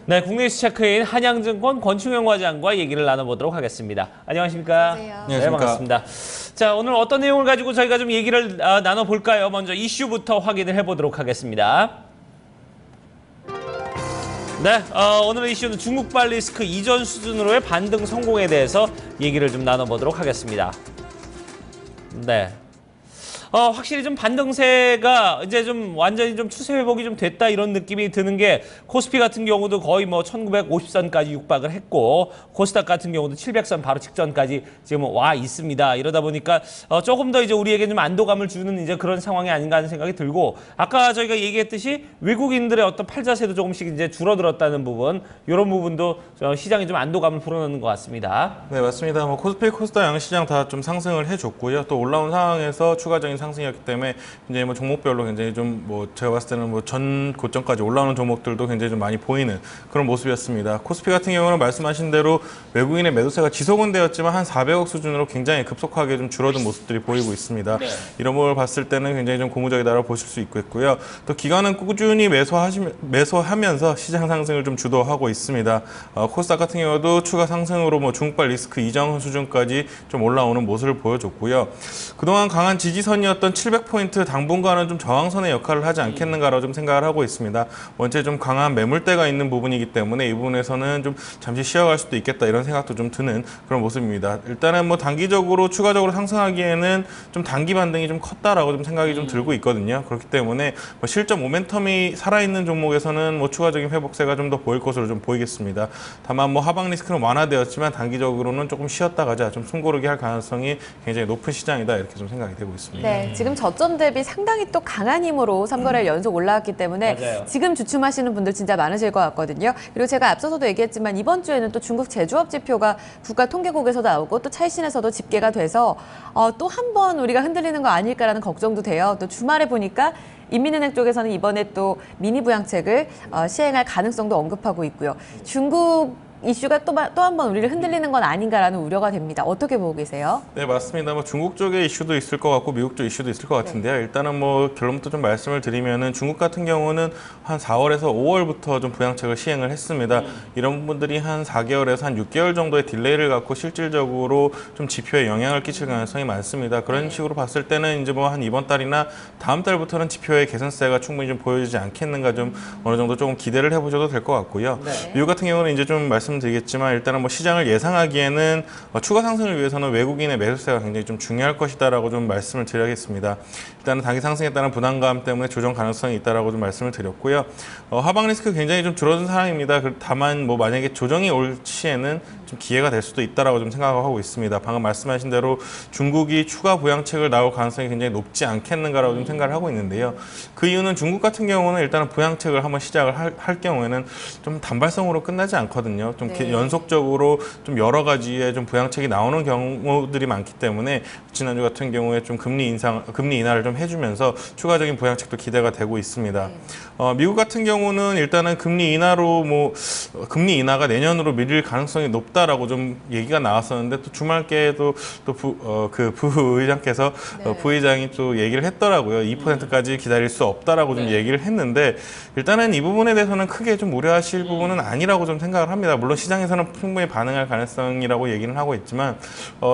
네, 국내 이슈 체크인 한양증권 권충현 과장과 얘기를 나눠보도록 하겠습니다. 안녕하십니까? 안녕하세요. 네, 반갑습니다. 자, 오늘 어떤 내용을 가지고 저희가 좀 얘기를 나눠볼까요? 먼저 이슈부터 확인을 해보도록 하겠습니다. 네, 오늘의 이슈는 중국발 리스크 이전 수준으로의 반등 성공에 대해서 얘기를 좀 나눠보도록 하겠습니다. 네. 확실히 좀 반등세가 이제 좀 완전히 좀 추세 회복이 좀 됐다 이런 느낌이 드는 게 코스피 같은 경우도 거의 뭐 1950선까지 육박을 했고 코스닥 같은 경우도 700선 바로 직전까지 지금 와 있습니다. 이러다 보니까 조금 더 이제 우리에게 좀 안도감을 주는 이제 그런 상황이 아닌가 하는 생각이 들고 아까 저희가 얘기했듯이 외국인들의 어떤 팔자세도 조금씩 이제 줄어들었다는 부분 이런 부분도 시장이 좀 안도감을 불어넣는 것 같습니다. 네, 맞습니다. 뭐 코스피, 코스닥 양시장 다 좀 상승을 해줬고요. 또 올라온 상황에서 추가적인 상승이었기 때문에 굉장히 뭐 종목별로 굉장히 좀 뭐 제가 봤을 때는 뭐 전 고점까지 올라오는 종목들도 굉장히 좀 많이 보이는 그런 모습이었습니다. 코스피 같은 경우는 말씀하신 대로 외국인의 매도세가 지속은 되었지만 한 400억 수준으로 굉장히 급속하게 좀 줄어든 모습들이 보이고 있습니다. 네. 이런 걸 봤을 때는 굉장히 좀 고무적이다라고 보실 수 있고요. 또 기관은 꾸준히 매수하면서 시장 상승을 좀 주도하고 있습니다. 코스닥 같은 경우도 추가 상승으로 뭐 중국발 리스크 이전 수준까지 좀 올라오는 모습을 보여줬고요. 그동안 강한 지지선이었던 700포인트 당분간은 좀 저항선의 역할을 하지 않겠는가라고 좀 생각을 하고 있습니다. 원체 좀 강한 매물대가 있는 부분이기 때문에 이 부분에서는 좀 잠시 쉬어갈 수도 있겠다 이런 생각도 좀 드는 그런 모습입니다. 일단은 뭐 단기적으로 추가적으로 상승하기에는 좀 단기 반등이 좀 컸다라고 좀 생각이 좀 들고 있거든요. 그렇기 때문에 뭐 실적 모멘텀이 살아있는 종목에서는 뭐 추가적인 회복세가 좀 더 보일 것으로 좀 보이겠습니다. 다만 뭐 하방 리스크는 완화되었지만 단기적으로는 조금 쉬었다 가자 좀 숨고르게 할 가능성이 굉장히 높은 시장이다 이렇게 좀 생각이 되고 있습니다. 네, 지금 저점 대비 상당히 또 강한 힘으로 3거래일 연속 올라왔기 때문에 맞아요. 지금 주춤하시는 분들 진짜 많으실 것 같거든요. 그리고 제가 앞서서도 얘기했지만 이번 주에는 또 중국 제조업 지표가 국가통계국에서도 나오고 또 찰신에서도 집계가 돼서 또 한 번 우리가 흔들리는 거 아닐까라는 걱정도 돼요. 또 주말에 보니까 인민은행 쪽에서는 이번에 또 미니 부양책을 시행할 가능성도 언급하고 있고요. 중국 이슈가 또 한 번 우리를 흔들리는 건 아닌가라는 우려가 됩니다. 어떻게 보고 계세요? 네, 맞습니다. 뭐 중국 쪽의 이슈도 있을 것 같고 미국 쪽 이슈도 있을 것 같은데요. 일단은 뭐 결론부터 좀 말씀을 드리면은 중국 같은 경우는 한 4월에서 5월부터 좀 부양책을 시행을 했습니다. 이런 부분들이 한 4개월에서 한 6개월 정도의 딜레이를 갖고 실질적으로 좀 지표에 영향을 끼칠 가능성이 많습니다. 그런 식으로 봤을 때는 이제 뭐 한 이번 달이나 다음 달부터는 지표의 개선세가 충분히 좀 보여지지 않겠는가 좀 어느 정도 조금 기대를 해보셔도 될 것 같고요. 네. 미국 같은 경우는 이제 좀 말씀드리겠지만 일단은 뭐 시장을 예상하기에는 추가 상승을 위해서는 외국인의 매수세가 굉장히 좀 중요할 것이다라고 좀 말씀을 드려야겠습니다. 일단은 단기 상승에 따른 부담감 때문에 조정 가능성이 있다라고 좀 말씀을 드렸고요. 하방 리스크 굉장히 좀 줄어든 상황입니다. 다만 뭐 만약에 조정이 올 시에는 좀 기회가 될 수도 있다라고 좀 생각하고 있습니다. 방금 말씀하신 대로 중국이 추가 부양책을 나올 가능성이 굉장히 높지 않겠는가라고 좀 생각을 하고 있는데요. 그 이유는 중국 같은 경우는 일단은 부양책을 한번 시작을 할 경우에는 좀 단발성으로 끝나지 않거든요. 좀 네. 연속적으로 좀 여러 가지의 좀 부양책이 나오는 경우들이 많기 때문에 지난주 같은 경우에 좀 금리 인하를 좀 해주면서 추가적인 부양책도 기대가 되고 있습니다. 미국 같은 경우는 일단은 금리 금리 인하가 내년으로 미룰 가능성이 높다라고 좀 얘기가 나왔었는데 또 주말께도 또 부의장께서 부의장이 또 얘기를 했더라고요. 2%까지 기다릴 수 없다라고 좀 얘기를 했는데 일단은 이 부분에 대해서는 크게 좀 우려하실 부분은 아니라고 좀 생각을 합니다. 물론 시장에서는 충분히 반응할 가능성이라고 얘기는 하고 있지만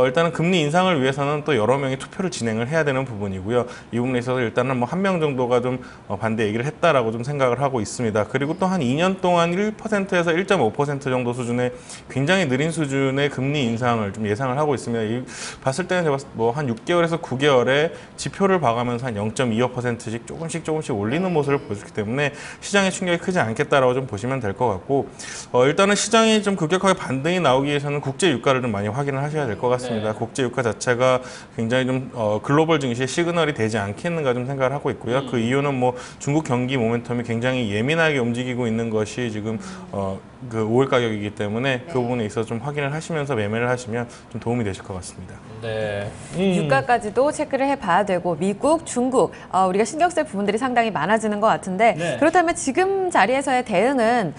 일단은 금리 인상을 위해서는 또 여러 명이 투표를 진행을 해야 되는 부분이고요. 이 부분에 있어서 일단은 뭐 한 명 정도가 좀 반대 얘기를 했다라고 좀 생각을 하고 있습니다. 그리고 또 한 2년 동안 1%에서 1.5% 정도 수준의 굉장히 느린 수준의 금리 인상을 좀 예상을 하고 있습니다. 봤을 때는 제가 뭐 한 6개월에서 9개월에 지표를 봐가면서 한 0.25%씩 조금씩 올리는 모습을 보여줬기 때문에 시장의 충격이 크지 않겠다라고 좀 보시면 될 것 같고 일단은 시장이 좀 급격하게 반등이 나오기 위해서는 국제 유가를 좀 많이 확인을 하셔야 될 것 같습니다. 네. 국제 유가 자체가 굉장히 좀 글로벌 증시의 시그널이 되지 않겠는가 좀 생각을 하고 있고요. 그 이유는 뭐 중국 경기 모멘텀이 굉장히 예민하게 움직이고 있는 것이 지금 그 5월 가격이기 때문에 그 부분에 있어서 좀 확인을 하시면서 매매를 하시면 좀 도움이 되실 것 같습니다. 네. 유가까지도 체크를 해봐야 되고 미국, 중국 우리가 신경 쓸 부분들이 상당히 많아지는 것 같은데 네. 그렇다면 지금 자리에서의 대응은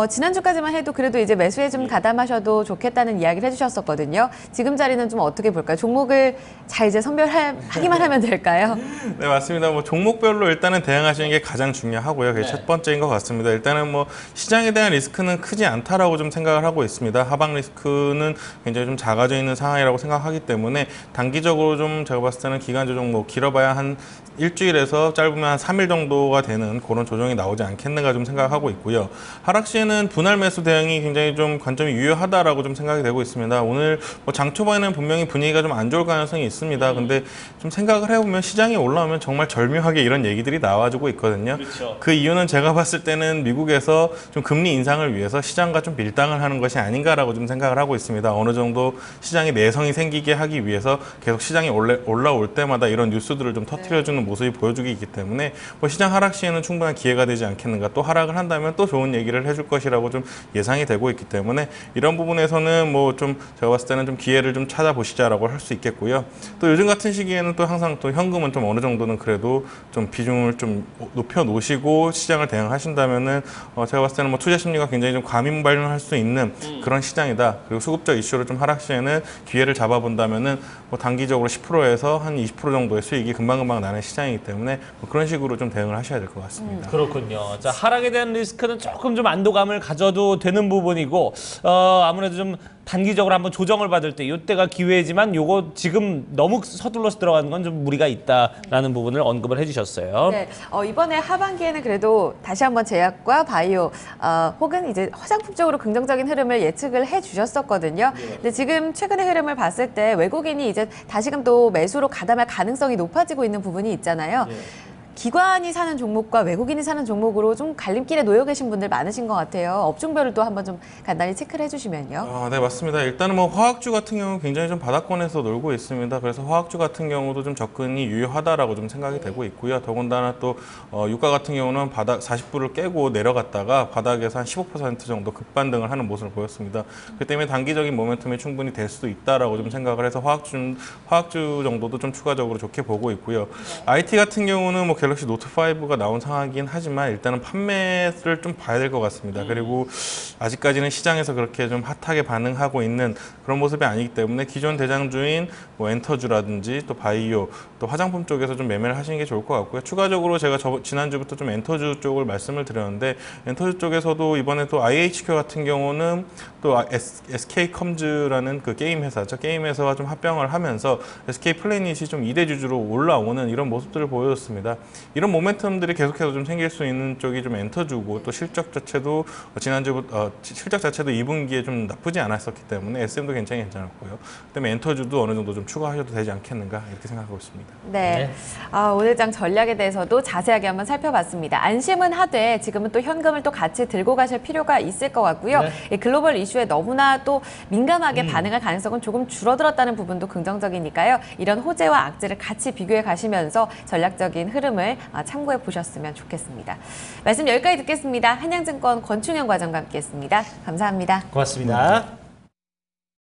지난주까지만 해도 그래도 이제 매수에 좀 가담하셔도 좋겠다는 이야기를 해주셨었거든요. 지금 자리는 좀 어떻게 볼까요? 종목을 잘 이제 선별하기만 하면 될까요? 네, 맞습니다. 뭐 종목별로 일단은 대응하시는 게 가장 중요하고요. 그게 네. 첫 번째인 것 같습니다. 일단은 뭐 시장에 대한 리스크는 크지 않다라고 좀 생각을 하고 있습니다. 하방 리스크는 굉장히 좀 작아져 있는 상황이라고 생각하기 때문에 단기적으로 좀 제가 봤을 때는 기간 조정 뭐 길어봐야 한 일주일에서 짧으면 한 3일 정도가 되는 그런 조정이 나오지 않겠는가 좀 생각하고 있고요. 하락 시에는 분할 매수 대응이 굉장히 좀 관점이 유효하다라고 좀 생각이 되고 있습니다. 오늘 뭐 장 초반에는 분명히 분위기가 좀 안 좋을 가능성이 있습니다. 근데 좀 생각을 해보면 시장이 올라오면 정말 절묘하게 이런 얘기들이 나와주고 있거든요. 그렇죠. 그 이유는 제가 봤을 때는 미국에서 좀 금리 인상을 위해서 시장과 좀 밀당을 하는 것이 아닌가라고 좀 생각을 하고 있습니다. 어느 정도 시장에 내성이 생기게 하기 위해서 계속 시장이 올라올 때마다 이런 뉴스들을 좀 터뜨려주는 모습이 보여주기 있기 때문에 뭐 시장 하락 시에는 충분한 기회가 되지 않겠는가. 또 하락을 한다면 또 좋은 얘기를 해줄 것이라고 좀 예상이 되고 있기 때문에 이런 부분에서는 뭐 좀 제가 봤을 때는 좀 기회를 좀 찾아보시자라고 할 수 있겠고요. 또 요즘 같은 시기에는 또 항상 또 현금은 좀 어느 정도는 그래도 좀 비중을 좀 높여 놓으시고 시장을 대응하신다면은 제가 봤을 때는 뭐 투자 심리가 굉장히 좀 과민반응할 수 있는 그런 시장이다. 그리고 수급적 이슈로 좀 하락 시에는 기회를 잡아본다면은 뭐 단기적으로 10%에서 한 20% 정도의 수익이 금방금방 나는 시장이기 때문에 뭐 그런 식으로 좀 대응을 하셔야 될 것 같습니다. 그렇군요. 자, 하락에 대한 리스크는 조금 좀 안도감을 가져도 되는 부분이고, 아무래도 좀 단기적으로 한번 조정을 받을 때 이때가 기회지만 요거 지금 너무 서둘러서 들어가는 건 좀 무리가 있다라는 부분을 언급을 해주셨어요. 네, 이번에 하반기에는 그래도 다시 한번 제약과 바이오 혹은 이제 화장품 쪽으로 긍정적인 흐름을 예측을 해주셨었거든요. 근데 지금 최근의 흐름을 봤을 때 외국인이 이제 다시금 또 매수로 가담할 가능성이 높아지고 있는 부분이 있잖아요. 기관이 사는 종목과 외국인이 사는 종목으로 좀 갈림길에 놓여 계신 분들 많으신 것 같아요. 업종별로 또 한번 좀 간단히 체크를 해주시면요. 네, 맞습니다. 일단은 뭐 화학주 같은 경우는 굉장히 좀 바닥권에서 놀고 있습니다. 그래서 화학주 같은 경우도 좀 접근이 유효하다라고 좀 생각이 되고 있고요. 더군다나 또 유가 같은 경우는 바닥 40불을 깨고 내려갔다가 바닥에서 한 15% 정도 급반등을 하는 모습을 보였습니다. 그렇기 때문에 단기적인 모멘텀이 충분히 될 수도 있다라고 좀 생각을 해서 화학주 정도도 좀 추가적으로 좋게 보고 있고요. IT 같은 경우는 뭐 갤럭시 노트 5가 나온 상황이긴 하지만 일단은 판매를 좀 봐야 될 것 같습니다. 그리고 아직까지는 시장에서 그렇게 좀 핫하게 반응하고 있는 그런 모습이 아니기 때문에 기존 대장주인 뭐 엔터주라든지 또 바이오 또 화장품 쪽에서 좀 매매를 하시는 게 좋을 것 같고요. 추가적으로 제가 지난주부터 좀 엔터주 쪽을 말씀을 드렸는데 엔터주 쪽에서도 이번에 또 IHQ 같은 경우는 또 SK컴즈라는 그 게임 회사죠. 게임 회사와 좀 합병을 하면서 SK 플래닛이 좀 2대 주주로 올라오는 이런 모습들을 보여줬습니다. 이런 모멘텀들이 계속해서 좀 생길 수 있는 쪽이 좀 엔터주고 또 실적 자체도 실적 자체도 2분기에 좀 나쁘지 않았었기 때문에 SM도 굉장히 괜찮았고요. 그다음에 엔터주도 어느 정도 좀 추가하셔도 되지 않겠는가 이렇게 생각하고 있습니다. 네. 오늘 장 전략에 대해서도 자세하게 한번 살펴봤습니다. 안심은 하되 지금은 또 현금을 또 같이 들고 가실 필요가 있을 것 같고요. 이 글로벌 이슈에 너무나 또 민감하게 반응할 가능성은 조금 줄어들었다는 부분도 긍정적이니까요. 이런 호재와 악재를 같이 비교해 가시면서 전략적인 흐름을 참고해 보셨으면 좋겠습니다. 말씀 여기까지 듣겠습니다. 한양증권 권춘영 과장과 함께했습니다. 감사합니다. 고맙습니다.